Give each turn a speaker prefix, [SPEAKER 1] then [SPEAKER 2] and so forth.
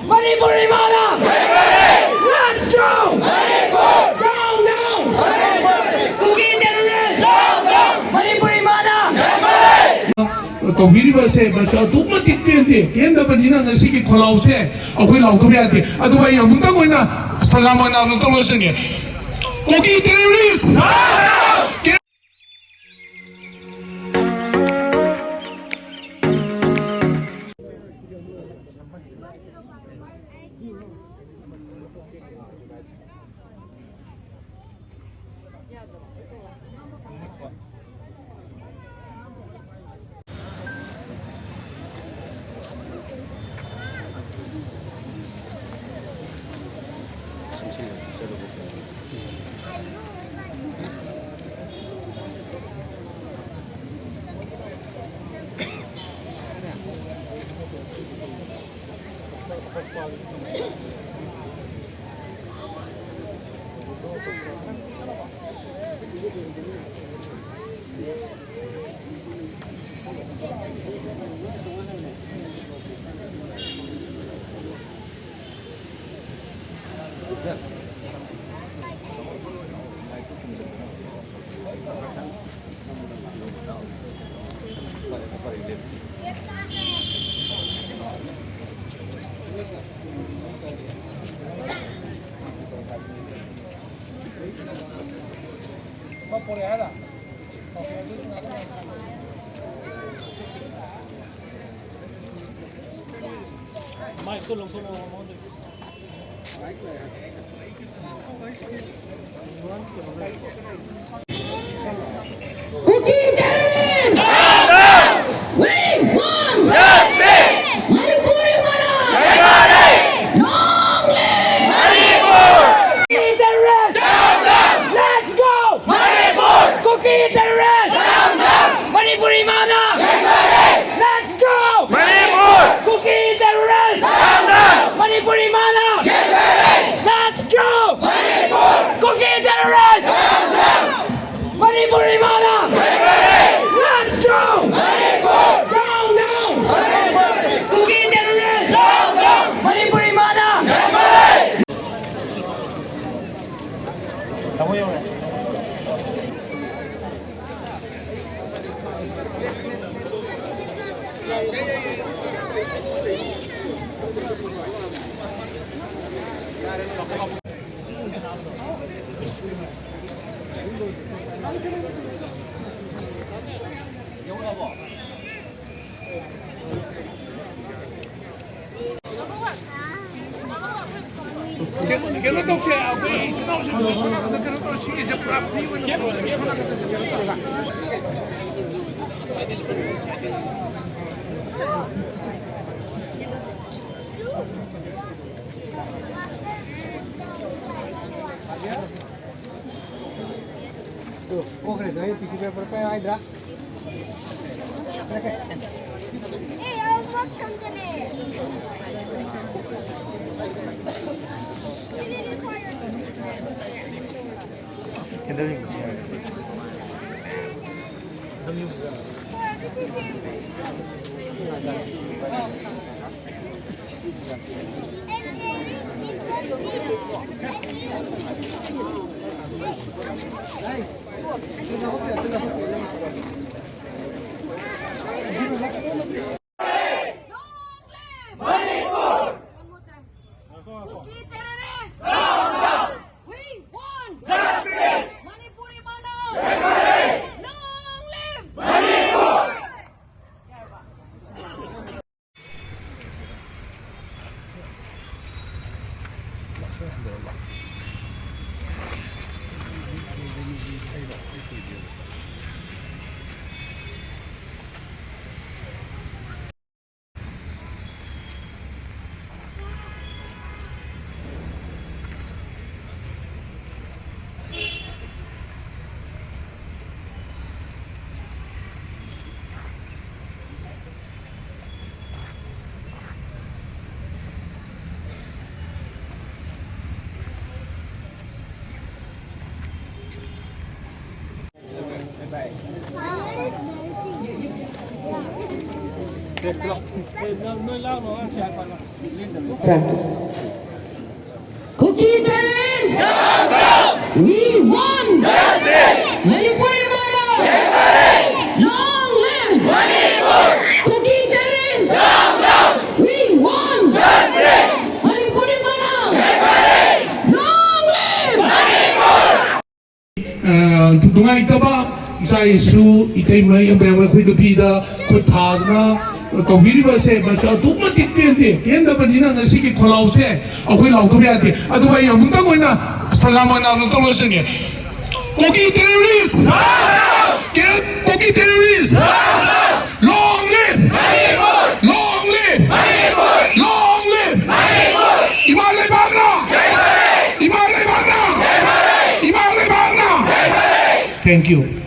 [SPEAKER 1] Manipuri Mana! Let's go! Manipur! Down, down! Manipur! Cookie terrorists! Down, down! Manipuri Mana! ตรงนี้ที่เสพมาเสียทุกมาติดเปลี่ยนทีเปลี่ยนแต่วันนี้นะเงินสิ่งที่คนเราเสียเอาไปเราก็ไม่ได้อะตัวอย่างมึงต้องวันน่ะสถาบันน่ะมึงต้องรู้สิ่งนี้คุกกี้เทอร์ริสต์ไม่ขึ้นลงทุนเอาหมดเลยคุกกี้เทอร์ริสต์ We want justice มณิปุรีมานะไม่มาได้ Long live มณิปุร Cookie terrorists down down Let's go มณิปุร Cookie terrorists down down มณิปุรีมานะไม่มาได้ Let's go มณิปุร Cookie terrorists down down มณิปุรีมานะ Let's go มณิปุร Cookie terrorists down down มณิปุรีมานะ Let's go มณิปุร down down มณิปุร Cookie terrorists down down มณิปุรีมานะ
[SPEAKER 2] Que no toque a güey, si no, que no consigue ya por arriba.
[SPEAKER 3] Tuh, coge daí, tem que ver para cá, aí dá.
[SPEAKER 4] Hey, I'll watch something in. Cookie terrorists! Down, down! We want justice! Manipuri Mana! Long live! Manipur!
[SPEAKER 1] Practice. Cookie terrorists! We want justice! Manipuri Mara! Long live! Manipur! Cookie terrorists! We want justice! Manipuri Mara! Long live!
[SPEAKER 5] 누가있다봐 이사이수 이태임의 영배의 구이도피다 구타드나 또 미리버세 마셔 도마 틱피한테 벤다버니나 나시기 콜라우세 아구이 라우토비한테 아두가 야문다고 있나 스탈라모나 눈떠보시게 고기 테러리스트 get 고기 테러리스트 long live long live long live 이말레 박나 이말레 박나 Thank you.